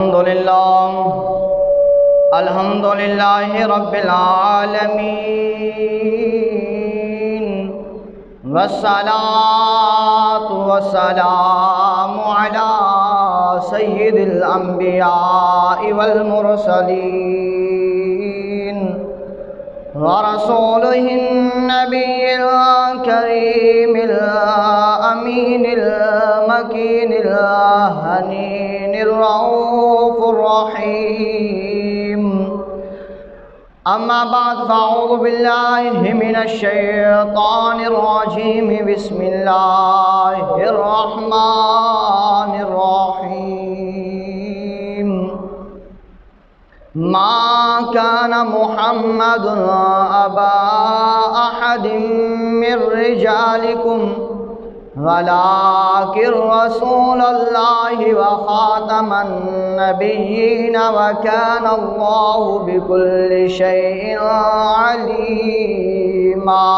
الحمد لله رب العالمين، والصلاة والسلام على سيد الأنبياء والمرسلين ورسوله النبي الكريم الأمين المكين الهنين الرؤوف الرحيم. أما بعد، فأعوذ بالله من الشيطان الرجيم. بسم الله الرحمن الرحيم. ما كان محمد أبا أحد من رجالكم ولكن رسول الله وخاتم النبيين وكان الله بكل شيء عليما.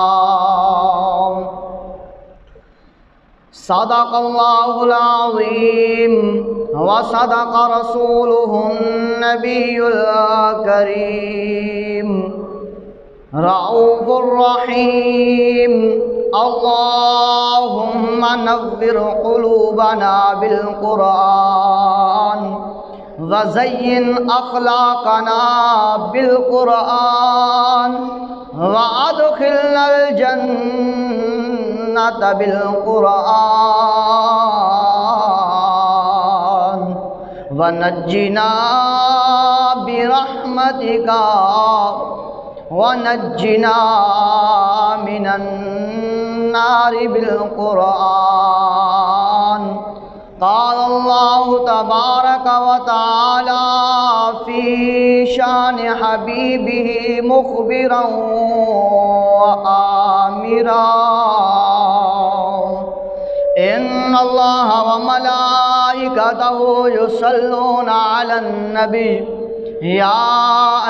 صدق الله العظيم وصدق رسوله النبي الكريم رؤوف رحيم. اللهم نور قلوبنا بالقرآن وزين أخلاقنا بالقرآن وأدخلنا الجنة بالقرآن ونجنا برحمتك ونجنا من النار بالقرآن. قال الله تبارك وتعالى في شان حبيبه مخبرا وآمرا: إن الله وملائكته يصلون على النبي يا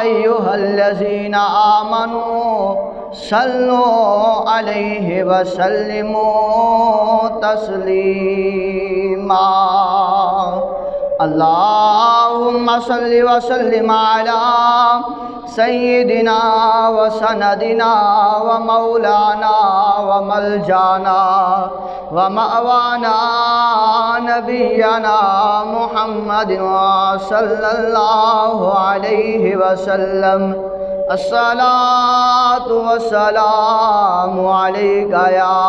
أيها الذين آمنوا صلوا عليه وسلموا تسليما. اللهم صل وسلم على سيدنا وسندنا ومولانا وملجانا ومأوانا نبينا محمد صلى الله عليه وسلم. الصلاة والسلام عليك يا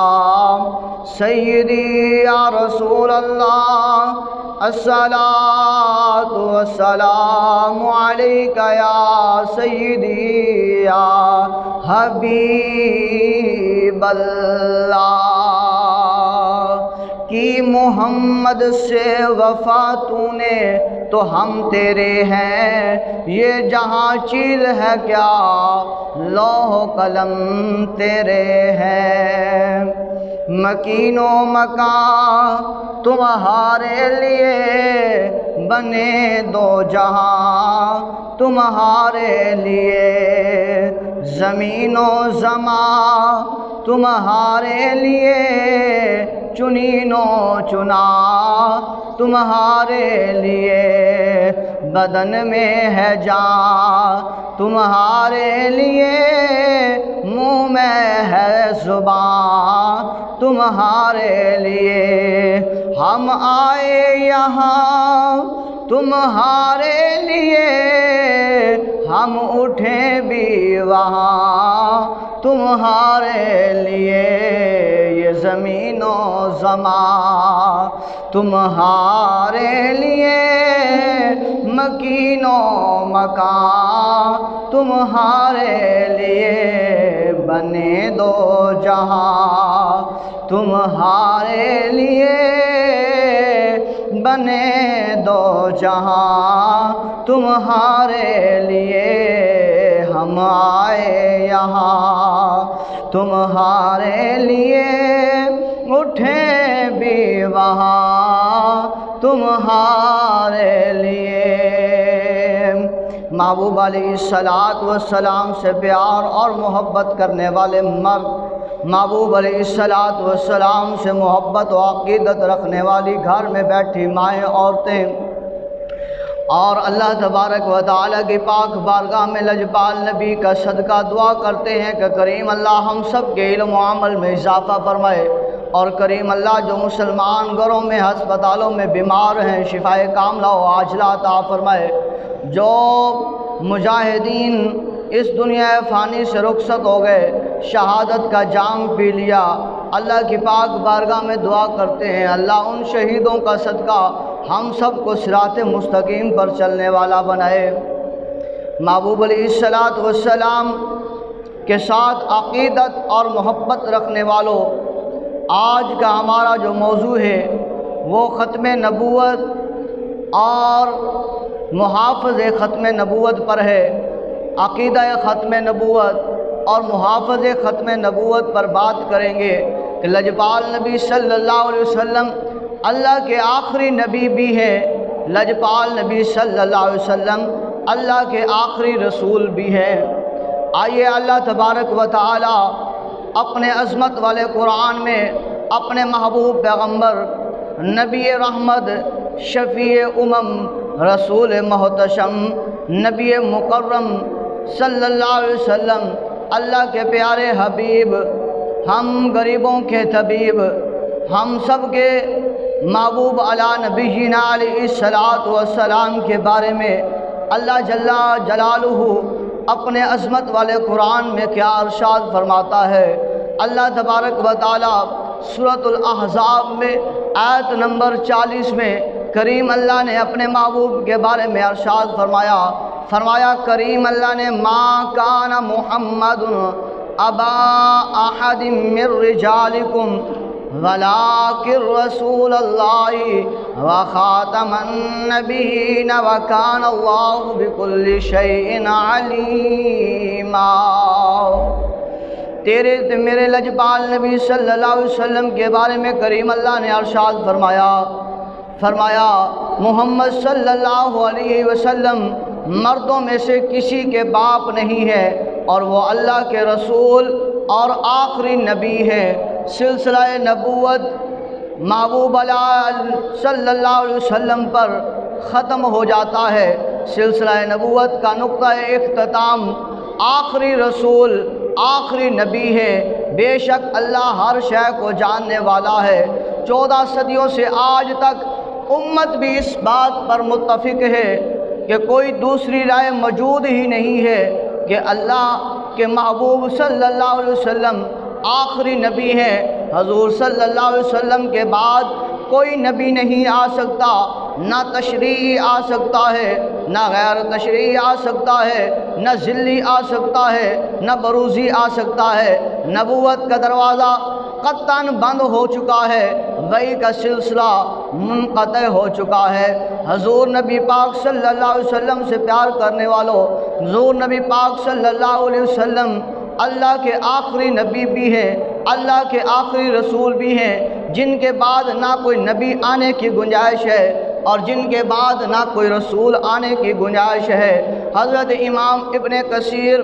سيدي يا رسول الله. الصلاة والسلام عليك يا سيدي يا حبيب الله. کی محمد سے وفا تو نے تو ہم تیرے ہیں، یہ جہاں چیز ہے کیا لوح و قلم تیرے ہیں. مکین و مکان تمہارے لیے بنے دو جہاں تمہارے لیے، زمین و زمان تمہارے لیے، چنین و چنا تمہارے لیے، بدن میں ہے جان تمہارے لیے، منہ میں ہے زبان تمہارے لیے. ہم آئے یہاں تمہارے لیے، ہم اٹھیں بھی وہاں تمہارے لیے، یہ زمین و زمان تمہارے لیے، مکین و مکان تمہارے لیے، بنے دو جہاں تمہارے لیے، بنے دو جہاں تمہارے لیے. ہم آئے یہاں تمہارے لیے، اٹھیں بھی وہاں تمہارے لیے. محبوب علیہ السلام سے پیار اور محبت کرنے والے مرد محبوب علیہ السلام سے محبت و عقیدت رکھنے والی گھر میں بیٹھی مائیں عورتیں اور اللہ تبارک و تعالیٰ کی پاک بارگاہ میں لجپال نبی کا صدقہ دعا کرتے ہیں کہ کریم اللہ ہم سب کے علم و عمل میں اضافہ فرمائے، اور کریم اللہ جو مسلمان گھروں میں ہسپتالوں میں بیمار ہیں شفائے کاملہ و عاجلہ عطا فرمائے، جو مجاہدین اس دنیا فانی سے رخصت ہو گئے، شہادت کا جام پی لیا، اللہ کی پاک بارگاہ میں دعا کرتے ہیں اللہ ان شہیدوں کا صدقہ ہم سب کو صراط مستقیم پر چلنے والا بنائے۔ محبوب علیہ السلام کے ساتھ عقیدت اور محبت رکھنے والوں، آج کا ہمارا جو موضوع ہے وہ ختم نبوت اور محافظ ختم نبوت پر ہے۔ عقیدہ ختم نبوت اور محافظ ختم نبوت پر بات کریں گے کہ لجپال نبی صلی اللہ علیہ وسلم اللہ کے آخری نبی بھی ہیں، لجپال نبی صلی اللہ علیہ وسلم اللہ کے آخری رسول بھی ہیں۔ آئیے اللہ تبارک و تعالی اپنے عظمت والے قرآن میں اپنے محبوب پیغمبر نبی رحمت، شفیع رسول محتشم، نبی مکرم صلی اللہ علیہ وسلم، اللہ کے پیارے حبیب، ہم غریبوں کے طبیب، ہم سب کے محبوب علی نبینا علیہ السلام کے بارے میں اللہ جل جلالہ اپنے عظمت والے قرآن میں کیا ارشاد فرماتا ہے۔ اللہ تبارک و تعالی سورۃ الاحزاب میں آیت نمبر 40 میں کریم اللہ نے اپنے محبوب کے بارے میں ارشاد فرمایا کریم اللہ نے ما کان محمد ابا احد من رجالکم ولکن رسول اللہ وخاتم النبیین وکان اللہ بکل شیء علیما۔ میرے لجپال نبی صلی اللہ علیہ وسلم کے بارے میں کریم اللہ نے ارشاد فرمایا محمد صلی اللہ علیہ وسلم مردوں میں سے کسی کے باپ نہیں ہے، اور وہ اللہ کے رسول اور آخری نبی ہے۔ سلسلہ نبوت محبوب صلی اللہ علیہ وسلم پر ختم ہو جاتا ہے۔ سلسلہ نبوت کا نقطہ اختتام آخری رسول، آخری نبی ہے۔ بے شک اللہ ہر شے کو جاننے والا ہے۔ 14 صدیوں سے آج تک امت بھی اس بات پر متفق ہے کہ کوئی دوسری رائے موجود ہی نہیں ہے کہ اللہ کے محبوب صلی اللہ علیہ وسلم آخری نبی ہے۔ حضور صلی اللہ علیہ وسلم کے بعد کوئی نبی نہیں آ سکتا، نہ تشریعی آ سکتا ہے، نہ غیر تشریعی آ سکتا ہے، نہ ذلی آ سکتا ہے، نہ بروزی آ سکتا ہے۔ نبوت کا دروازہ قطعاً بند ہو چکا ہے، وحی کا سلسلہ منقطع ہو چکا ہے۔ حضور نبی پاک صلی اللہ علیہ وسلم سے پیار کرنے والوں، حضور نبی پاک صلی اللہ علیہ وسلم اللہ کے آخری نبی بھی ہیں، اللہ کے آخری رسول بھی ہیں، جن کے بعد نہ کوئی نبی آنے کی گنجائش ہے اور جن کے بعد نہ کوئی رسول آنے کی گنجائش ہے۔ حضرت امام ابن کثیر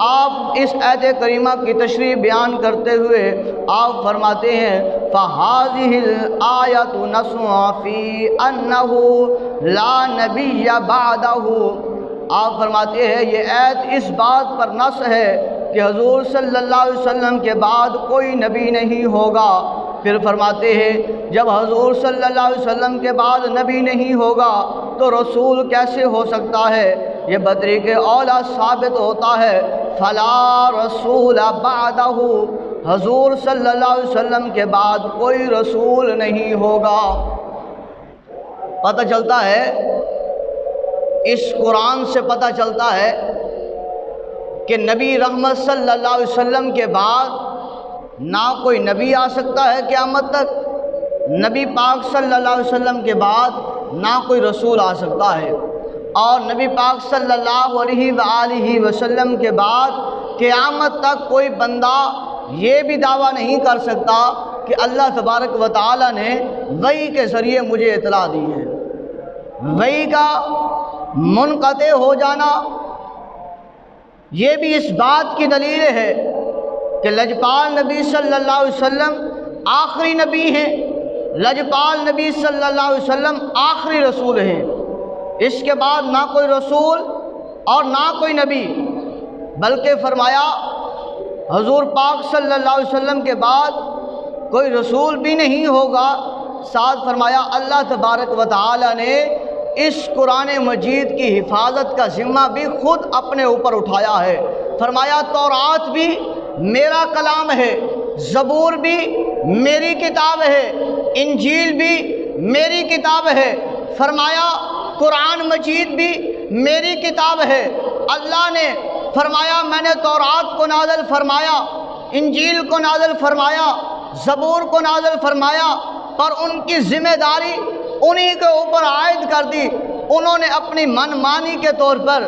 آپ اس آیت کریمہ کی تشریح بیان کرتے ہوئے آپ فرماتے ہیں فَهَذِهِ الْآيَةُ نَصٌّ فِي أَنَّهُ لَا نَبِيَّ بَعْدَهُ۔ آپ فرماتے ہیں یہ آیت اس بات پر نص ہے کہ حضور صلی اللہ علیہ وسلم کے بعد کوئی نبی نہیں ہوگا۔ پھر فرماتے ہیں جب حضور صلی اللہ علیہ وسلم کے بعد نبی نہیں ہوگا تو رسول کیسے ہو سکتا ہے؟ یہ بطریق اولا ثابت ہوتا ہے فلا رسول بعدہ، حضور صلی اللہ علیہ وسلم کے بعد کوئی رسول نہیں ہوگا۔ پتہ چلتا ہے، اس قرآن سے پتہ چلتا ہے کہ نبی رحمت صلی اللہ علیہ وسلم کے بعد نہ کوئی نبی آ سکتا ہے قیامت تک، نبی پاک صلی اللہ علیہ وسلم کے بعد نہ کوئی رسول آ سکتا ہے، اور نبی پاک صلی اللہ علیہ وآلہ وسلم کے بعد قیامت تک کوئی بندہ یہ بھی دعویٰ نہیں کر سکتا کہ اللہ تبارک و تعالی نے وحی کے ذریعے مجھے اطلاع دی ہے۔ وحی کا منقطع ہو جانا یہ بھی اس بات کی دلیل ہے کہ لجپال نبی صلی اللہ علیہ وسلم آخری نبی ہیں، لجپال نبی صلی اللہ علیہ وسلم آخری رسول ہیں۔ اس کے بعد نہ کوئی رسول اور نہ کوئی نبی، بلکہ فرمایا حضور پاک صلی اللہ علیہ وسلم کے بعد کوئی رسول بھی نہیں ہوگا۔ ساتھ فرمایا اللہ تبارک و تعالی نے اس قرآن مجید کی حفاظت کا ذمہ بھی خود اپنے اوپر اٹھایا ہے۔ فرمایا تورات بھی میرا کلام ہے، زبور بھی میری کتاب ہے، انجیل بھی میری کتاب ہے۔ فرمایا قرآن مجید بھی میری کتاب ہے۔ اللہ نے فرمایا میں نے تورات کو نازل فرمایا، انجیل کو نازل فرمایا، زبور کو نازل فرمایا، پر ان کی ذمہ داری انہی کے اوپر عائد کر دی۔ انہوں نے اپنی من مانی کے طور پر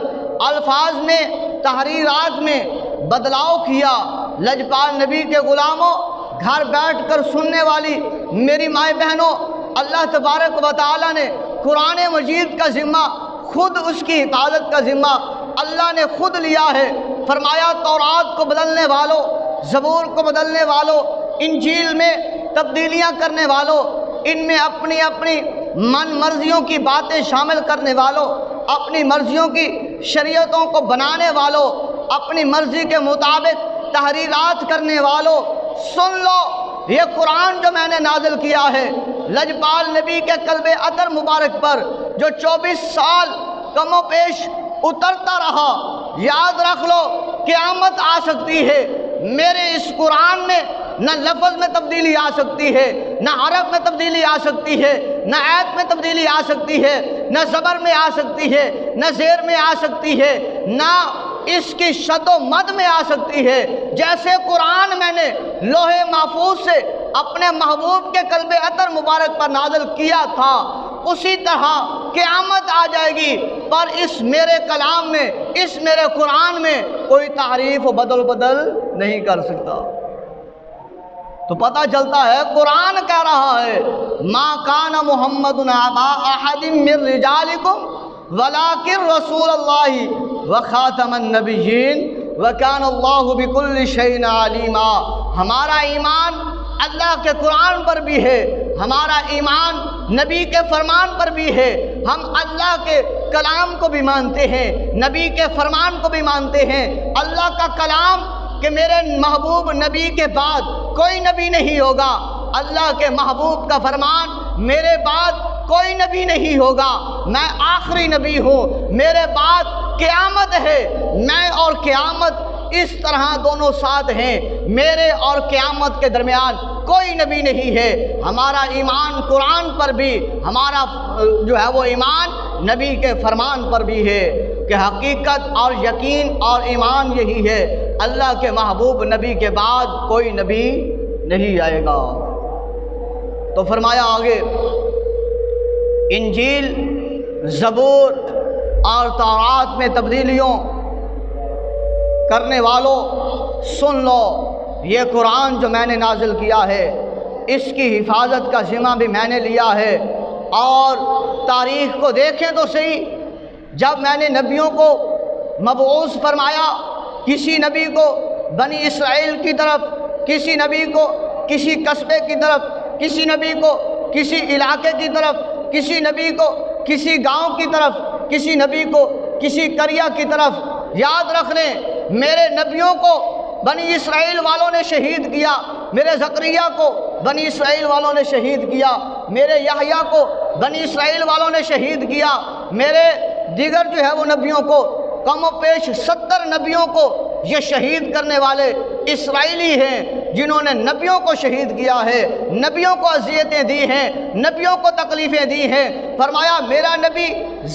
الفاظ میں، تحریرات میں بدلاؤ کیا۔ لجپال نبی کے غلاموں، گھر بیٹھ کر سننے والی میری مائیں بہنوں، اللہ تبارک و تعالی نے قرآن مجید کا ذمہ، خود اس کی حفاظت کا ذمہ اللہ نے خود لیا ہے۔ فرمایا تورات کو بدلنے والوں، زبور کو بدلنے والوں، انجیل میں تبدیلیاں کرنے والوں، ان میں اپنی اپنی من مرضیوں کی باتیں شامل کرنے والوں، اپنی مرضیوں کی شریعتوں کو بنانے والوں، اپنی مرضی کے مطابق تحریرات کرنے والوں، سن لو یہ قرآن جو میں نے نازل کیا ہے لجپال نبی کے قلب اطہر مبارک پر جو 24 سال کم و پیش اترتا رہا، یاد رکھ لو قیامت آ سکتی ہے، میرے اس قرآن میں نہ لفظ میں تبدیلی آ سکتی ہے، نہ حرف میں تبدیلی آ سکتی ہے، نہ آیت میں تبدیلی آ سکتی ہے، نہ زبر میں آ سکتی ہے، نہ زیر میں آ سکتی ہے، نہ اس کی شد و مد میں آ سکتی ہے۔ جیسے قرآن میں نے لوح محفوظ سے اپنے محبوب کے قلب اطہر مبارک پر نازل کیا تھا، اسی طرح قیامت آ جائے گی، پر اس میرے کلام میں، اس میرے قرآن میں کوئی تحریف و بدل نہیں کر سکتا۔ تو پتہ چلتا ہے قرآن کہہ رہا ہے ما کان محمد ابا احد من رجالکم ولکن رسول اللہ وخاتم النبیین وکان اللہ بکل شیء علیما۔ ہمارا ایمان اللہ کے قرآن پر بھی ہے، ہمارا ایمان نبی کے فرمان پر بھی ہے، ہم اللہ کے کلام کو بھی مانتے ہیں، نبی کے فرمان کو بھی مانتے ہیں۔ اللہ کا کلام کہ میرے محبوب نبی کے بعد کوئی نبی نہیں ہوگا، اللہ کے محبوب کا فرمان میرے بعد کوئی نبی نہیں ہوگا، میں آخری نبی ہوں، میرے بعد قیامت ہے، میں اور قیامت اس طرح دونوں ساتھ ہیں، میرے اور قیامت کے درمیان کوئی نبی نہیں ہے۔ ہمارا ایمان قرآن پر بھی، ہمارا جو ہے وہ ایمان نبی کے فرمان پر بھی ہے کہ حقیقت اور یقین اور ایمان یہی ہے اللہ کے محبوب نبی کے بعد کوئی نبی نہیں آئے گا۔ تو فرمایا آگے انجیل، زبور اور تورات میں تبدیلیوں کرنے والوں سن لو، یہ قرآن جو میں نے نازل کیا ہے اس کی حفاظت کا ذمہ بھی میں نے لیا ہے۔ اور تاریخ کو دیکھیں تو صحیح، جب میں نے نبیوں کو مبعوث فرمایا، کسی نبی کو بنی اسرائیل کی طرف، کسی نبی کو کسی قصبے کی طرف، کسی نبی کو کسی علاقے کی طرف، کسی نبی کو کسی گاؤں کی طرف، کسی نبی کو کسی قریہ کی طرف، یاد رکھ لیں میرے نبیوں کو بنی اسرائیل والوں نے شہید کیا، میرے زکریا کو بنی اسرائیل والوں نے شہید کیا، میرے یحییٰ کو بنی اسرائیل والوں نے شہید کیا، میرے دیگر جو ہے وہ نبیوں کو، کم و پیش 70 نبیوں کو یہ شہید کرنے والے اسرائیلی ہیں جنہوں نے نبیوں کو شہید کیا ہے، نبیوں کو اذیتیں دی ہیں، نبیوں کو تکلیفیں دی ہیں۔ فرمایا میرا نبی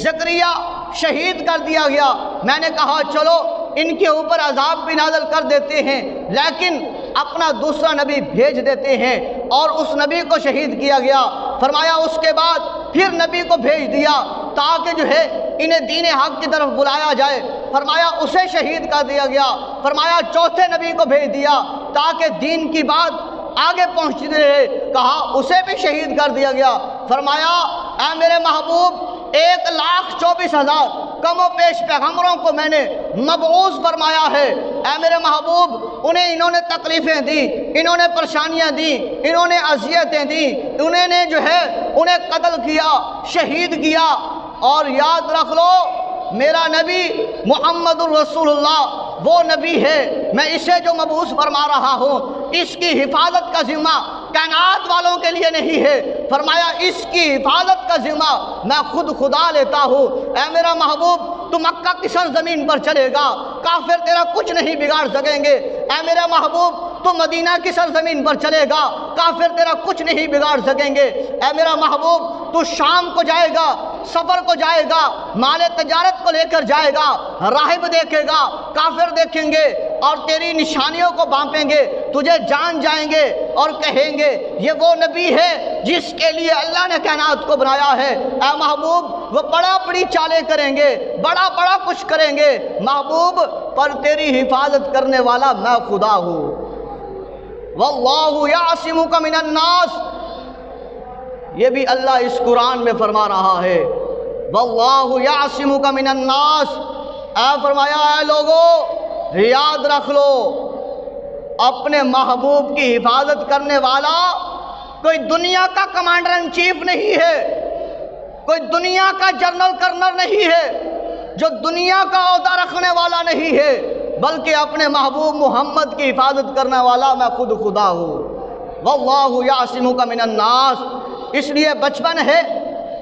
زکریا شہید کر دیا گیا، میں نے کہا چلو ان کے اوپر عذاب بھی نازل کر دیتے ہیں، لیکن اپنا دوسرا نبی بھیج دیتے ہیں اور اس نبی کو شہید کیا گیا۔ فرمایا اس کے بعد پھر نبی کو بھیج دیا تاکہ جو ہے انہیں دین حق کی طرف بلایا جائے، فرمایا اسے شہید کر دیا گیا۔ فرمایا چوتھے نبی کو بھیج دیا تاکہ دین کی بات آگے پہنچتی رہے، کہا اسے بھی شہید کر دیا گیا۔ فرمایا اے میرے محبوب 1,24,000 کم و پیش پیغمبروں کو میں نے مبعوث فرمایا ہے، اے میرے محبوب انہوں نے تکلیفیں دی، انہوں نے پریشانیاں دی، انہوں نے اذیتیں دی، انہیں جو ہے انہیں قتل کیا، شہید کیا، اور یاد رکھ لو میرا نبی محمد الرسول اللہ وہ نبی ہے، میں اسے جو مبعوث فرما رہا ہوں اس کی حفاظت کا ذمہ کائنات والوں کے لیے نہیں ہے، فرمایا اس کی حفاظت کا ذمہ میں خود خدا لیتا ہوں۔ اے میرا محبوب تو مکہ کی سرزمین پر چلے گا، کافر تیرا کچھ نہیں بگاڑ سکیں گے۔ اے میرا محبوب تو مدینہ کی سرزمین پر چلے گا، کافر تیرا کچھ نہیں بگاڑ سکیں گے۔ اے میرا محبوب تو شام کو جائے گا، سفر کو جائے گا، مال تجارت کو لے کر جائے گا، راہب دیکھے گا، کافر دیکھیں گے اور تیری نشانیوں کو بانپیں گے، تجھے جان جائیں گے اور کہیں گے یہ وہ نبی ہے جس کے لیے اللہ نے کائنات کو بنایا ہے۔ اے محبوب وہ بڑا بڑی چالیں کریں گے، بڑا بڑا کچھ کریں گے محبوب، پر تیری حفاظت کرنے والا میں خدا ہوں۔ واللہ یعصمک من الناس، یہ بھی اللہ اس قرآن میں فرما رہا ہے، واللہ یعصمک من الناس۔ اے فرمایا اے لوگو یاد رکھ لو اپنے محبوب کی حفاظت کرنے والا کوئی دنیا کا کمانڈر ان چیف نہیں ہے، کوئی دنیا کا جنرل کرنل نہیں ہے، جو دنیا کا عہدہ رکھنے والا نہیں ہے، بلکہ اپنے محبوب محمد کی حفاظت کرنے والا میں خود خدا ہوں۔ واللہ یعصمک من الناس۔ اس لیے بچپن ہے،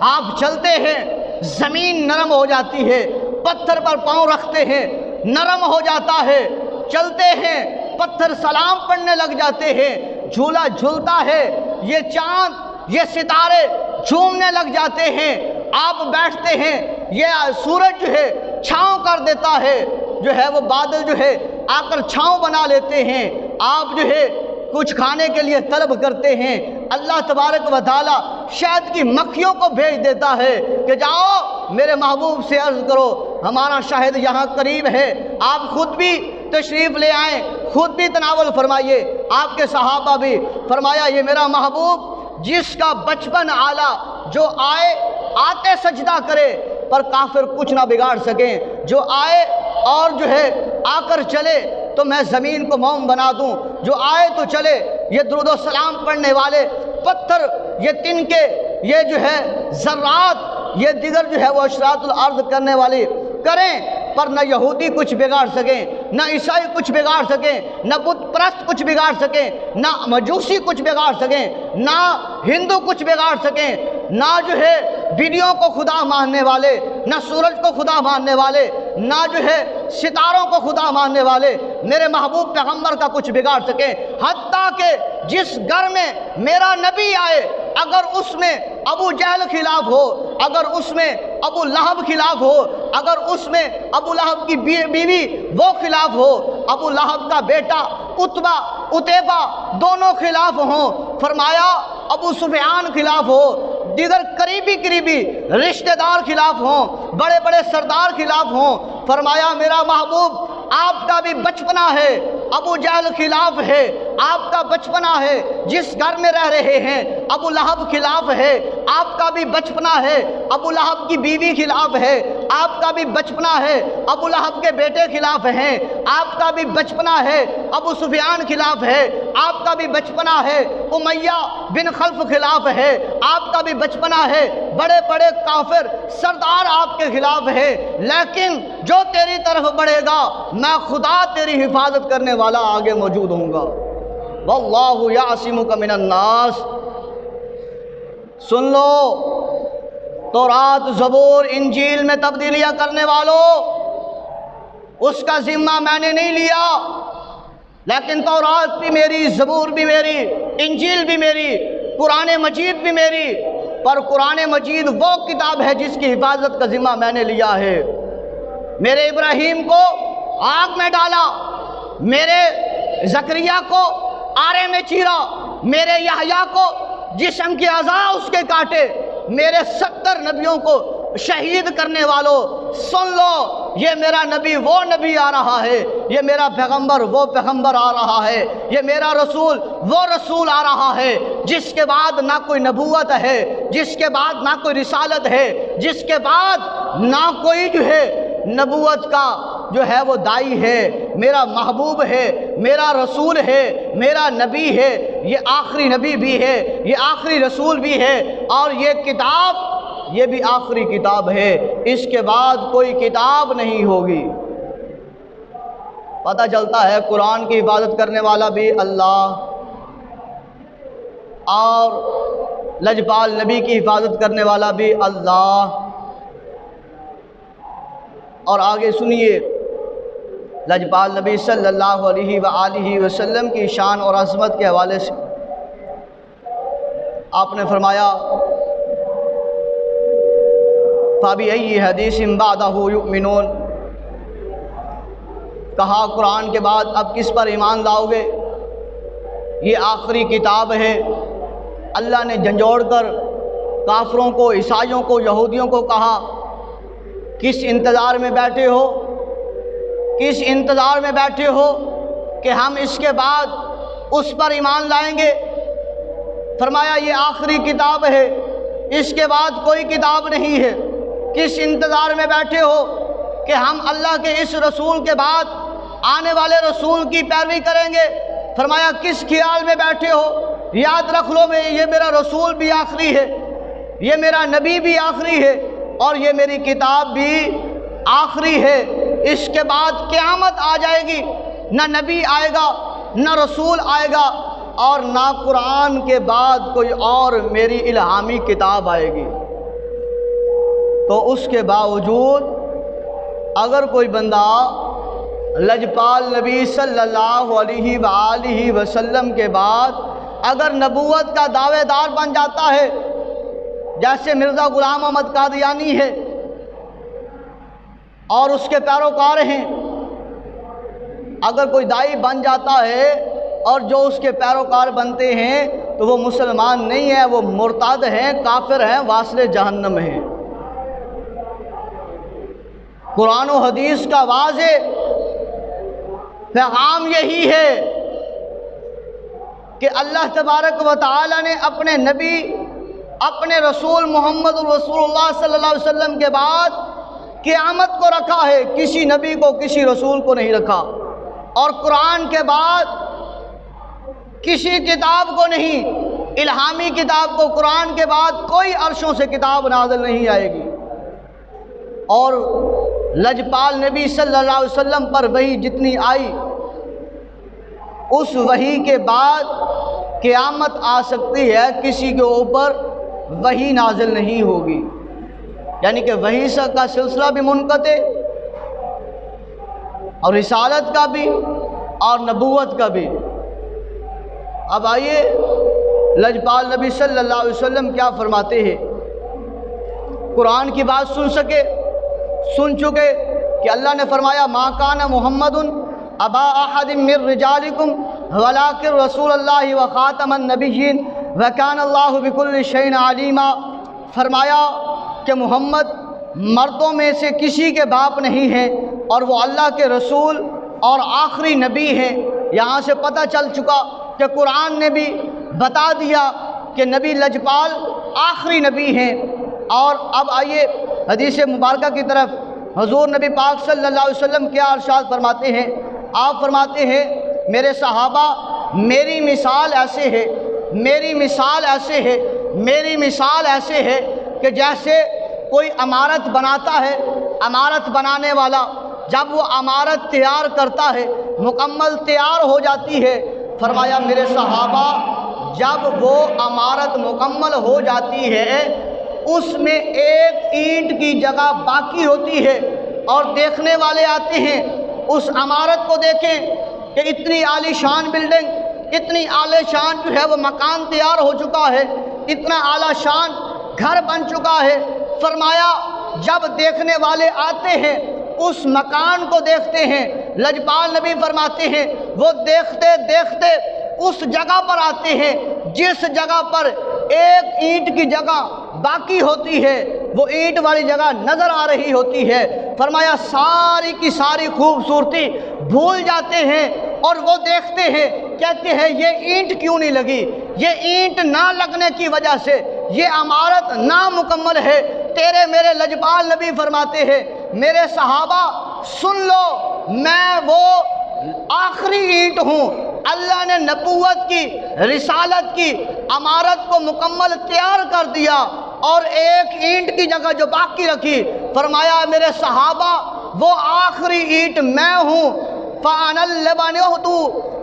آپ چلتے ہیں زمین نرم ہو جاتی ہے، پتھر پر پاؤں رکھتے ہیں نرم ہو جاتا ہے، چلتے ہیں پتھر سلام پڑھنے لگ جاتے ہیں، جھولا جھولتا ہے، یہ چاند یہ ستارے جھومنے لگ جاتے ہیں، آپ بیٹھتے ہیں یہ سورج جو ہے چھاؤں کر دیتا ہے، جو ہے وہ بادل جو ہے آ کر چھاؤں بنا لیتے ہیں، آپ جو ہے کچھ کھانے کے لیے طلب کرتے ہیں، اللہ تبارک و تعالی شہد کی مکھیوں کو بھیج دیتا ہے کہ جاؤ میرے محبوب سے عرض کرو ہمارا شہد یہاں قریب ہے، آپ خود بھی تشریف لے آئیں، خود بھی تناول فرمائیے، آپ کے صحابہ بھی۔ فرمایا یہ میرا محبوب جس کا بچپن اعلیٰ، جو آئے آتے سجدہ کرے پر کافر کچھ نہ بگاڑ سکیں، جو آئے اور جو ہے آ کر چلے تو میں زمین کو موم بنا دوں، جو آئے تو چلے، یہ درود و سلام پڑھنے والے پتھر، یہ تنکے، یہ جو ہے ذرات، یہ دیگر جو ہے وہ اشراط الارض کرنے والی کریں، پر نہ یہودی کچھ بگاڑ سکیں، نہ عیسائی کچھ بگاڑ سکیں، نہ بت پرست کچھ بگاڑ سکیں، نہ مجوسی کچھ بگاڑ سکیں، نہ ہندو کچھ بگاڑ سکیں، نہ جو ہے بلیوں کو خدا ماننے والے، نہ سورج کو خدا ماننے والے، نہ جو ہے ستاروں کو خدا ماننے والے میرے محبوب پیغمبر کا کچھ بگاڑ سکیں۔ حتیٰ کہ جس گھر میں میرا نبی آئے اگر اس میں ابو جہل خلاف ہو، اگر اس میں ابو لہب خلاف ہو، اگر اس میں ابو لہب کی بیوی وہ خلاف ہو، ابو لہب کا بیٹا عتبہ عتیبہ دونوں خلاف ہوں، فرمایا ابو سفیان خلاف ہو، دیگر قریبی رشتہ دار خلاف ہوں، بڑے بڑے سردار خلاف ہوں، فرمایا میرا محبوب آپ کا بھی بچپنا ہے، ابو جہل خلاف ہے، آپ کا بچپنا ہے، جس گھر میں رہ رہے ہیں ابو لہب خلاف ہے، آپ کا بھی بچپنا ہے، ابو لہب کی بیوی خلاف ہے، آپ کا بھی بچپنا ہے، ابو لہب کے بیٹے خلاف ہیں، آپ کا بھی بچپنا ہے، ابو سفیان خلاف ہے، آپ کا بھی بچپنا ہے، امیہ بن خلف خلاف ہے، آپ کا بھی بچپنا ہے، بڑے بڑے کافر سردار آپ کے خلاف ہے، لیکن جو تیری طرف بڑھے گا میں خدا تیری حفاظت کرنے والا آگے موجود ہوں گا۔ واللہ یعصمک من الناس۔ سن لو تورات زبور انجیل میں تبدیلیاں کرنے والوں، اس کا ذمہ میں نے نہیں لیا، لیکن تورات بھی میری، زبور بھی میری، انجیل بھی میری، قرآن مجید بھی میری، پر قرآن مجید وہ کتاب ہے جس کی حفاظت کا ذمہ میں نے لیا ہے۔ میرے ابراہیم کو آگ میں ڈالا، میرے زکریا کو آرے میں چیرا، میرے یحییٰ کو جسم کے اعضاء اس کے کاٹے، میرے 70 نبیوں کو شہید کرنے والوں سن لو، یہ میرا نبی وہ نبی آ رہا ہے، یہ میرا پیغمبر وہ پیغمبر آ رہا ہے، یہ میرا رسول وہ رسول آ رہا ہے جس کے بعد نہ کوئی نبوت ہے، جس کے بعد نہ کوئی رسالت ہے، جس کے بعد نہ کوئی جو ہے نبوت کا جو ہے وہ دائی ہے، میرا محبوب ہے، میرا رسول ہے، میرا نبی ہے، یہ آخری نبی بھی ہے، یہ آخری رسول بھی ہے، اور یہ کتاب یہ بھی آخری کتاب ہے، اس کے بعد کوئی کتاب نہیں ہوگی۔ پتہ چلتا ہے قرآن کی حفاظت کرنے والا بھی اللہ اور لجپال نبی کی حفاظت کرنے والا بھی اللہ۔ اور آگے سنیے، لجپال نبی صلی اللہ علیہ وآلہ وسلم کی شان اور عظمت کے حوالے سے آپ نے فرمایا فَبِأَيِّ حَدِيثٍ بَعْدَهُ يُؤْمِنُونَ، کہا قرآن کے بعد اب کس پر ایمان لاؤ گے؟ یہ آخری کتاب ہے۔ اللہ نے جھنجھوڑ کر کافروں کو، عیسائیوں کو، یہودیوں کو کہا کس انتظار میں بیٹھے ہو، کس انتظار میں بیٹھے ہو کہ ہم اس کے بعد اس پر ایمان لائیں گے؟ فرمایا یہ آخری کتاب ہے، اس کے بعد کوئی کتاب نہیں ہے۔ کس انتظار میں بیٹھے ہو کہ ہم اللہ کے اس رسول کے بعد آنے والے رسول کی پیروی کریں گے؟ فرمایا کس خیال میں بیٹھے ہو؟ یاد رکھ لو میں یہ میرا رسول بھی آخری ہے، یہ میرا نبی بھی آخری ہے، اور یہ میری کتاب بھی آخری ہے۔ اس کے بعد قیامت آ جائے گی، نہ نبی آئے گا، نہ رسول آئے گا، اور نہ قرآن کے بعد کوئی اور میری الہامی کتاب آئے گی۔ تو اس کے باوجود اگر کوئی بندہ لجپال نبی صلی اللہ علیہ وآلہ وسلم کے بعد اگر نبوت کا دعوے دار بن جاتا ہے، جیسے مرزا غلام احمد قادیانی ہے اور اس کے پیروکار ہیں، اگر کوئی داعی بن جاتا ہے اور جو اس کے پیروکار بنتے ہیں تو وہ مسلمان نہیں ہے، وہ مرتد ہیں، کافر ہیں، واصل جہنم ہیں۔ قرآن و حدیث کا واضح پیغام یہی ہے کہ اللہ تبارک و تعالی نے اپنے نبی، اپنے رسول محمد رسول اللہ صلی اللہ علیہ وسلم کے بعد قیامت کو رکھا ہے، کسی نبی کو، کسی رسول کو نہیں رکھا، اور قرآن کے بعد کسی کتاب کو نہیں، الہامی کتاب کو، قرآن کے بعد کوئی عرشوں سے کتاب نازل نہیں آئے گی۔ اور لجپال نبی صلی اللہ علیہ وسلم پر وحی جتنی آئی، اس وحی کے بعد قیامت آ سکتی ہے، کسی کے اوپر وحی نازل نہیں ہوگی، یعنی کہ وحی کا سلسلہ بھی منقطع، اور رسالت کا بھی اور نبوت کا بھی۔ اب آئیے لجپال نبی صلی اللہ علیہ وسلم کیا فرماتے ہیں۔ قرآن کی بات سن چکے کہ اللہ نے فرمایا ما کان محمد ابا احد من رجالکم ولکن رسول اللہ وخاتم النبیین وکان اللہ بکل شیء علیما۔ فرمایا کہ محمد مردوں میں سے کسی کے باپ نہیں ہیں، اور وہ اللہ کے رسول اور آخری نبی ہیں۔ یہاں سے پتہ چل چکا کہ قرآن نے بھی بتا دیا کہ نبی لجپال آخری نبی ہیں۔ اور اب آئیے حدیث مبارکہ کی طرف۔ حضور نبی پاک صلی اللہ علیہ وسلم کیا ارشاد فرماتے ہیں؟ آپ فرماتے ہیں میرے صحابہ، میری مثال ایسے ہے، میری مثال ایسے ہے، میری مثال ایسے ہے کہ جیسے کوئی عمارت بناتا ہے، عمارت بنانے والا جب وہ عمارت تیار کرتا ہے، مکمل تیار ہو جاتی ہے، فرمایا میرے صحابہ جب وہ عمارت مکمل ہو جاتی ہے، اس میں ایک اینٹ کی جگہ باقی ہوتی ہے، اور دیکھنے والے آتے ہیں، اس عمارت کو دیکھیں کہ اتنی عالی شان بلڈنگ، اتنی اعلی شان جو ہے وہ مکان تیار ہو چکا ہے، اتنا اعلی شان گھر بن چکا ہے۔ فرمایا جب دیکھنے والے آتے ہیں، اس مکان کو دیکھتے ہیں، لجپال نبی فرماتے ہیں وہ دیکھتے دیکھتے اس جگہ پر آتے ہیں جس جگہ پر ایک اینٹ کی جگہ باقی ہوتی ہے، وہ اینٹ والی جگہ نظر آ رہی ہوتی ہے۔ فرمایا ساری کی ساری خوبصورتی بھول جاتے ہیں، اور وہ دیکھتے ہیں، کہتے ہیں یہ اینٹ کیوں نہیں لگی؟ یہ اینٹ نہ لگنے کی وجہ سے یہ عمارت نامکمل ہے۔ تیرے میرے لجپال نبی فرماتے ہیں میرے صحابہ سن لو، میں وہ آخری اینٹ ہوں۔ اللہ نے نبوت کی، رسالت کی عمارت کو مکمل تیار کر دیا، اور ایک اینٹ کی جگہ جو باقی رکھی، فرمایا میرے صحابہ وہ آخری اینٹ میں ہوں، فَأَنَا اللَّذِي بَنَوْتُ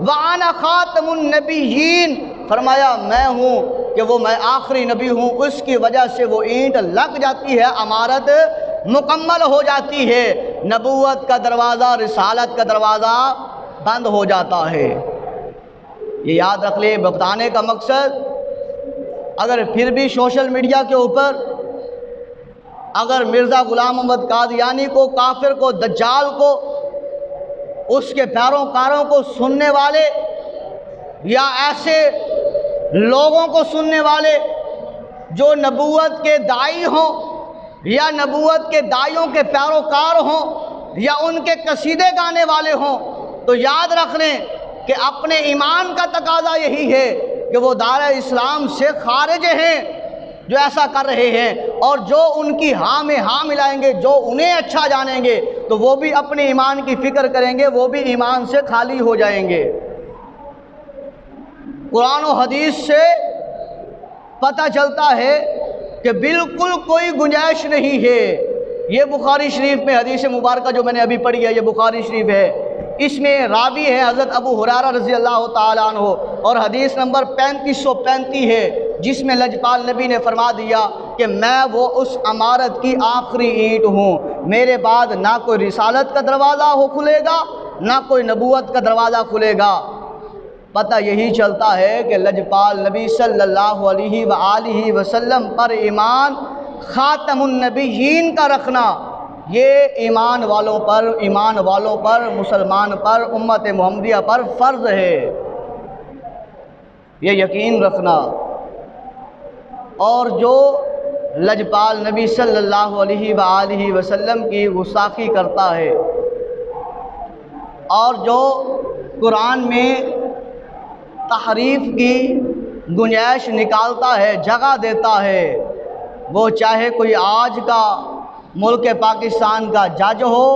وَأَنَا خَاتَمُ النَّبِيِّينَ، فرمایا میں ہوں کہ وہ میں آخری نبی ہوں، اس کی وجہ سے وہ اینٹ لگ جاتی ہے، عمارت مکمل ہو جاتی ہے، نبوت کا دروازہ، رسالت کا دروازہ بند ہو جاتا ہے۔ یہ یاد رکھ لیں۔ بتانے کا مقصد، اگر پھر بھی سوشل میڈیا کے اوپر اگر مرزا غلام محمد قادیانی کو، کافر کو، دجال کو، اس کے پیروکاروں کو سننے والے یا ایسے لوگوں کو سننے والے جو نبوت کے داعی ہوں یا نبوت کے داعیوں کے پیروکار ہوں یا ان کے قصیدے گانے والے ہوں، تو یاد رکھ لیں کہ اپنے ایمان کا تقاضا یہی ہے کہ وہ دائرہ اسلام سے خارج ہیں جو ایسا کر رہے ہیں، اور جو ان کی ہاں میں ہاں ملائیں گے، جو انہیں اچھا جانیں گے، تو وہ بھی اپنے ایمان کی فکر کریں گے، وہ بھی ایمان سے خالی ہو جائیں گے۔ قرآن و حدیث سے پتہ چلتا ہے کہ بالکل کوئی گنجائش نہیں ہے۔ یہ بخاری شریف میں حدیث مبارکہ جو میں نے ابھی پڑھی ہے، یہ بخاری شریف ہے، اس میں راوی ہے حضرت ابو ہریرہ رضی اللہ تعالیٰ عنہ، اور حدیث نمبر 3535 ہے، جس میں لجپال نبی نے فرما دیا کہ میں وہ اس عمارت کی آخری اینٹ ہوں، میرے بعد نہ کوئی رسالت کا دروازہ کھلے گا، نہ کوئی نبوت کا دروازہ کھلے گا۔ پتہ یہی چلتا ہے کہ لجپال نبی صلی اللہ علیہ وآلہ وسلم پر ایمان، خاتم النبیین کا رکھنا، یہ ایمان والوں پر مسلمان پر، امت محمدیہ پر فرض ہے، یہ یقین رکھنا۔ اور جو لجپال نبی صلی اللہ علیہ وآلہ وسلم کی گستاخی کرتا ہے اور جو قرآن میں تحریف کی گنجائش نکالتا ہے، جگہ دیتا ہے، وہ چاہے کوئی آج کا ملک پاکستان کا جج ہو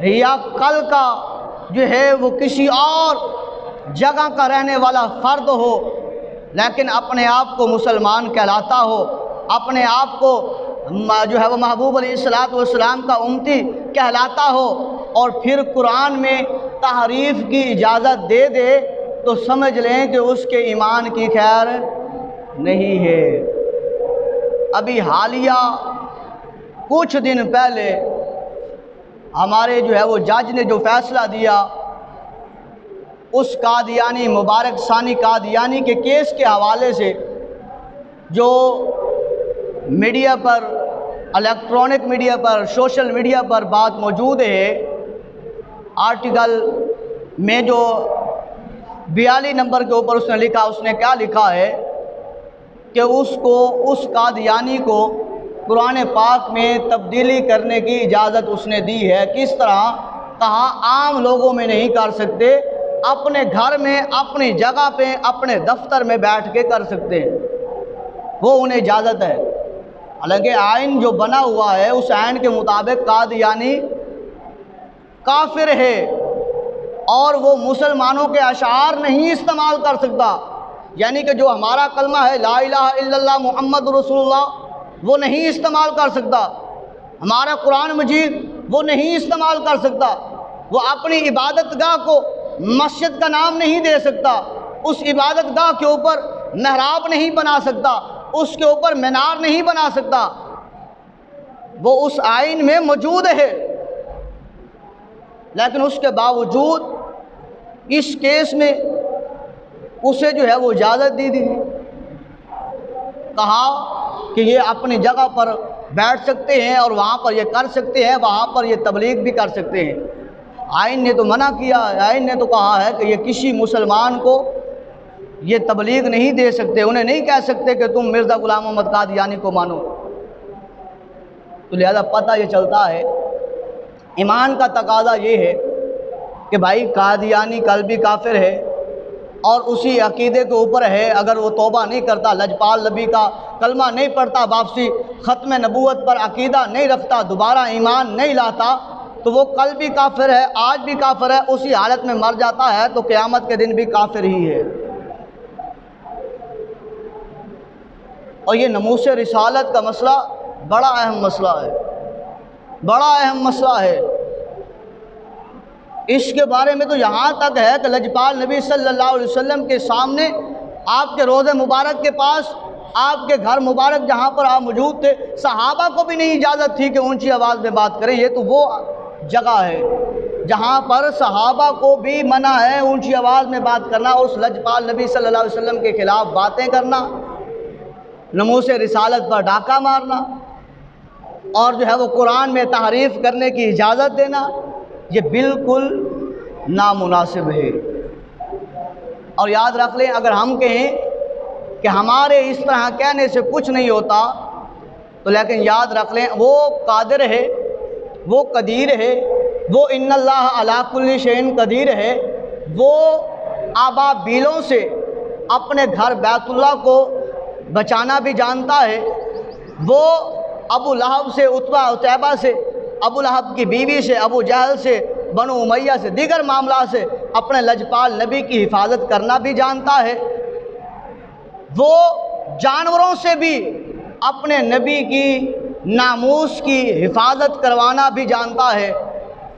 یا کل کا جو ہے وہ کسی اور جگہ کا رہنے والا فرد ہو، لیکن اپنے آپ کو مسلمان کہلاتا ہو، اپنے آپ کو جو ہے وہ محبوب علیہ السلام کا امتی کہلاتا ہو، اور پھر قرآن میں تحریف کی اجازت دے دے، تو سمجھ لیں کہ اس کے ایمان کی خیر نہیں ہے۔ ابھی حالیہ کچھ دن پہلے ہمارے جو ہے وہ جج نے جو فیصلہ دیا، اس قادیانی مبارک ثانی قادیانی کے کیس کے حوالے سے جو میڈیا پر، الیکٹرانک میڈیا پر، سوشل میڈیا پر بات موجود ہے، آرٹیکل میں جو 42 نمبر کے اوپر اس نے لکھا، اس نے کیا لکھا ہے کہ اس قادیانی کو قرآن پاک میں تبدیلی کرنے کی اجازت اس نے دی ہے۔ کس طرح؟ کہا عام لوگوں میں نہیں کر سکتے، اپنے گھر میں، اپنی جگہ پہ، اپنے دفتر میں بیٹھ کے کر سکتے ہیں، وہ انہیں اجازت ہے۔ حالانکہ آئین جو بنا ہوا ہے، اس آئین کے مطابق قادیانی کافر ہے اور وہ مسلمانوں کے اشعار نہیں استعمال کر سکتا، یعنی کہ جو ہمارا کلمہ ہے لا الہ الا اللہ محمد رسول اللہ، وہ نہیں استعمال کر سکتا، ہمارا قرآن مجید وہ نہیں استعمال کر سکتا، وہ اپنی عبادت گاہ کو مسجد کا نام نہیں دے سکتا، اس عبادت گاہ کے اوپر محراب نہیں بنا سکتا، اس کے اوپر مینار نہیں بنا سکتا، وہ اس آئین میں موجود ہے۔ لیکن اس کے باوجود اس کیس میں اسے جو ہے وہ اجازت دی تھی، کہا کہ یہ اپنی جگہ پر بیٹھ سکتے ہیں اور وہاں پر یہ کر سکتے ہیں، وہاں پر یہ تبلیغ بھی کر سکتے ہیں۔ آئین نے تو منع کیا ہے، آئین نے تو کہا ہے کہ یہ کسی مسلمان کو یہ تبلیغ نہیں دے سکتے، انہیں نہیں کہہ سکتے کہ تم مرزا غلام محمد قادیانی کو مانو۔ تو لہذا پتہ یہ چلتا ہے، ایمان کا تقاضا یہ ہے کہ بھائی قادیانی قلبی کافر ہے اور اسی عقیدے کے اوپر ہے، اگر وہ توبہ نہیں کرتا، لجپال نبی کا کلمہ نہیں پڑھتا، واپسی ختم نبوت پر عقیدہ نہیں رکھتا، دوبارہ ایمان نہیں لاتا، تو وہ قلبی کافر ہے، آج بھی کافر ہے، اسی حالت میں مر جاتا ہے تو قیامت کے دن بھی کافر ہی ہے۔ اور یہ نموس رسالت کا مسئلہ بڑا اہم مسئلہ ہے، بڑا اہم مسئلہ ہے۔ اس کے بارے میں تو یہاں تک ہے کہ لجپال نبی صلی اللہ علیہ وسلم کے سامنے، آپ کے روضہ مبارک کے پاس، آپ کے گھر مبارک جہاں پر آپ موجود تھے، صحابہ کو بھی نہیں اجازت تھی کہ اونچی آواز میں بات کریں۔ یہ تو وہ جگہ ہے جہاں پر صحابہ کو بھی منع ہے اونچی آواز میں بات کرنا، اس لجپال نبی صلی اللہ علیہ وسلم کے خلاف باتیں کرنا، نموس رسالت پر ڈاکہ مارنا، اور جو ہے وہ قرآن میں تحریف کرنے کی اجازت دینا، یہ بالکل نامناسب ہے۔ اور یاد رکھ لیں، اگر ہم کہیں کہ ہمارے اس طرح کہنے سے کچھ نہیں ہوتا، تو لیکن یاد رکھ لیں وہ قادر ہے، وہ قدیر ہے، وہ ان اللہ علی کل شیء قدیر ہے، وہ ابابیلوں سے اپنے گھر بیت اللہ کو بچانا بھی جانتا ہے، وہ ابو لہب سے، عتبہ عتیبہ سے، ابو لہب کی بیوی سے، ابو جہل سے، بنو امیہ سے، دیگر معاملات سے اپنے لجپال نبی کی حفاظت کرنا بھی جانتا ہے، وہ جانوروں سے بھی اپنے نبی کی ناموس کی حفاظت کروانا بھی جانتا ہے۔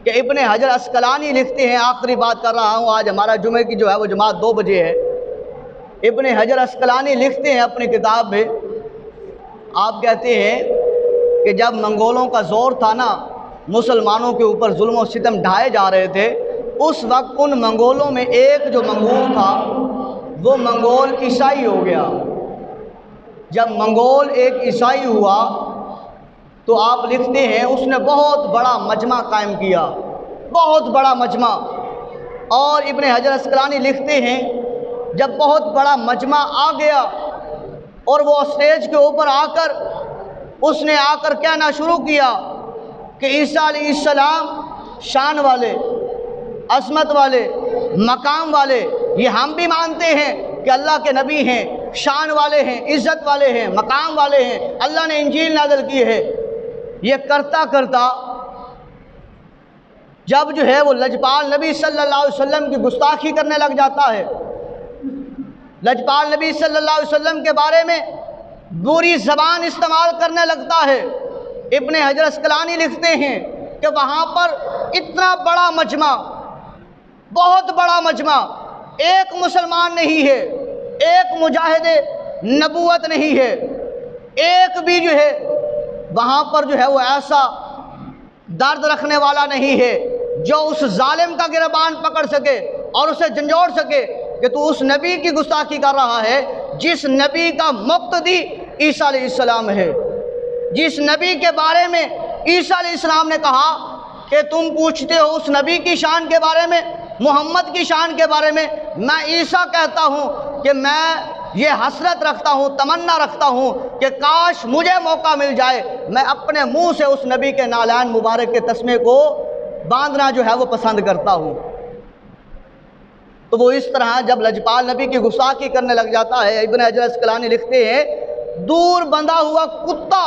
کہ ابن حجر عسقلانی لکھتے ہیں، آخری بات کر رہا ہوں، آج ہمارا جمعے کی جو ہے وہ جماعت 2 بجے ہے۔ ابن حجر عسقلانی لکھتے ہیں اپنی کتاب میں، آپ کہتے ہیں کہ جب منگولوں کا زور تھا نا، مسلمانوں کے اوپر ظلم و ستم ڈھائے جا رہے تھے، اس وقت ان منگولوں میں ایک جو منگول تھا وہ منگول عیسائی ہو گیا۔ جب منگول ایک عیسائی ہوا تو آپ لکھتے ہیں اس نے بہت بڑا مجمع قائم کیا، بہت بڑا مجمع۔ اور ابن حجر عسقلانی لکھتے ہیں جب بہت بڑا مجمع آ گیا اور وہ اسٹیج کے اوپر آ کر اس نے آ کر کہنا شروع کیا کہ عیسیٰ علیہ السلام شان والے، عظمت والے، مقام والے، یہ ہم بھی مانتے ہیں کہ اللہ کے نبی ہیں، شان والے ہیں، عزت والے ہیں، مقام والے ہیں، اللہ نے انجیل نازل کی ہے۔ یہ کرتا کرتا جب جو ہے وہ لجپال نبی صلی اللہ علیہ وسلم کی گستاخی کرنے لگ جاتا ہے، لجپال نبی صلی اللہ علیہ وسلم کے بارے میں بری زبان استعمال کرنے لگتا ہے، ابن حجر عسقلانی لکھتے ہیں کہ وہاں پر اتنا بڑا مجمع، بہت بڑا مجمع، ایک مسلمان نہیں ہے، ایک مجاہد نبوت نہیں ہے، ایک بھی جو ہے وہاں پر جو ہے وہ ایسا درد رکھنے والا نہیں ہے جو اس ظالم کا گریبان پکڑ سکے اور اسے جھنجھوڑ سکے کہ تو اس نبی کی گستاخی کر رہا ہے جس نبی کا مقتدی عیسیٰ علیہ السلام ہے، جس نبی کے بارے میں عیسیٰ علیہ السلام نے کہا کہ تم پوچھتے ہو اس نبی کی شان کے بارے میں، محمد کی شان کے بارے میں، میں عیسیٰ کہتا ہوں کہ میں یہ حسرت رکھتا ہوں، تمنا رکھتا ہوں کہ کاش مجھے موقع مل جائے، میں اپنے منہ سے اس نبی کے نالین مبارک کے تسمے کو باندھنا جو ہے وہ پسند کرتا ہوں۔ تو وہ اس طرح جب لجپال نبی کی گستاخی کرنے لگ جاتا ہے، ابن حجر عسقلانی لکھتے ہیں دور بندھا ہوا کتا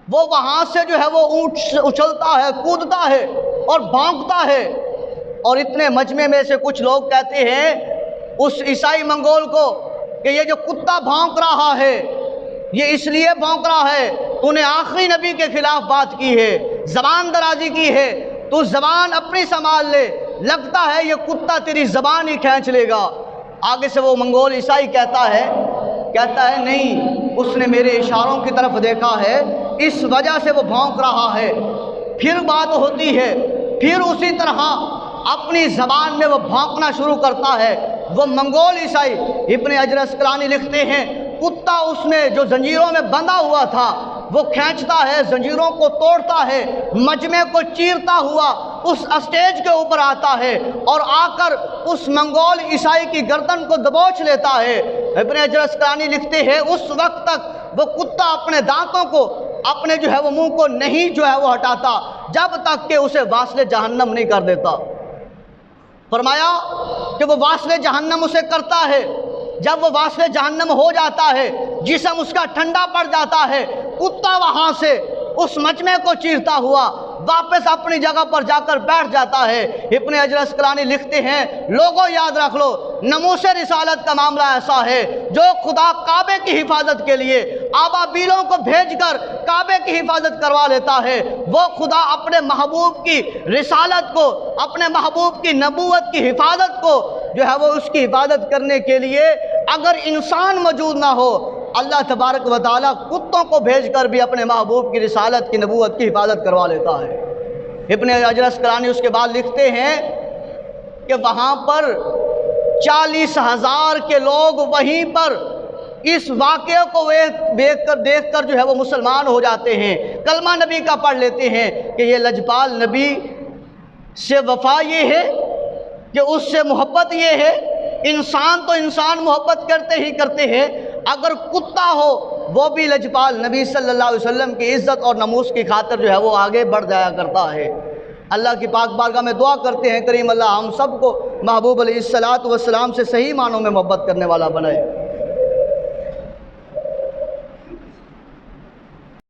وہ وہاں سے جو ہے وہ اچھلتا ہے، کودتا ہے اور بھونکتا ہے، اور اتنے مجمع میں سے کچھ لوگ کہتے ہیں اس عیسائی منگول کو کہ یہ جو کتا بھونک رہا ہے یہ اس لیے بھونک رہا ہے تو نے آخری نبی کے خلاف بات کی ہے، زبان درازی کی ہے، تو زبان اپنی سنبھال لے، لگتا ہے یہ کتا تیری زبان ہی کھینچ لے گا۔ آگے سے وہ منگول عیسائی کہتا ہے نہیں، اس نے میرے اشاروں کی طرف دیکھا ہے، اس وجہ سے وہ بھونک رہا ہے۔ پھر بات ہوتی ہے، پھر اسی طرح اپنی زبان میں وہ بھونکنا شروع کرتا ہے وہ منگول عیسائی۔ ابن حجر عسقلانی لکھتے ہیں کتا اس میں جو زنجیروں میں بندھا ہوا تھا وہ کھینچتا ہے، زنجیروں کو توڑتا ہے، مجمع کو چیرتا ہوا اس اسٹیج کے اوپر آتا ہے اور آ کر اس منگول عیسائی کی گردن کو دبوچ لیتا ہے۔ ابن حجر عسقلانی لکھتے ہیں اس وقت تک وہ کتا اپنے دانتوں کو، اپنے جو ہے وہ منہ کو نہیں جو ہے وہ ہٹاتا جب تک کہ اسے واصل جہنم نہیں کر دیتا۔ فرمایا کہ وہ واصل جہنم اسے کرتا ہے، جب وہ واصل جہنم ہو جاتا ہے، جسم اس کا ٹھنڈا پڑ جاتا ہے، کتا وہاں سے اس مجمع کو چیرتا ہوا واپس اپنی جگہ پر جا کر بیٹھ جاتا ہے۔ ابن حجر عسقلانی لکھتے ہیں لوگوں یاد رکھ لو، ناموس رسالت کا معاملہ ایسا ہے جو خدا کعبے کی حفاظت کے لیے آبابیلوں کو بھیج کر کعبے کی حفاظت کروا لیتا ہے، وہ خدا اپنے محبوب کی رسالت کو، اپنے محبوب کی نبوت کی حفاظت کو جو ہے وہ اس کی حفاظت کرنے کے لیے اگر انسان موجود نہ ہو، اللہ تبارک و تعالیٰ کتوں کو بھیج کر بھی اپنے محبوب کی رسالت کی نبوت کی حفاظت کروا لیتا ہے۔ ابن حجر اسقلانی اس کے بعد لکھتے ہیں کہ وہاں پر 40,000 کے لوگ وہیں پر اس واقعے کو دیکھ کر جو ہے وہ مسلمان ہو جاتے ہیں، کلمہ نبی کا پڑھ لیتے ہیں کہ یہ لجپال نبی سے وفا یہ ہے کہ اس سے محبت یہ ہے۔ انسان تو انسان محبت کرتے ہیں، اگر کتا ہو وہ بھی لجپال نبی صلی اللہ علیہ وسلم کی عزت اور ناموس کی خاطر جو ہے وہ آگے بڑھ جایا کرتا ہے۔ اللہ کی پاک بارگاہ میں دعا کرتے ہیں کریم اللہ ہم سب کو محبوب علیہ الصلوۃ والسلام سے صحیح معنوں میں محبت کرنے والا بنائے۔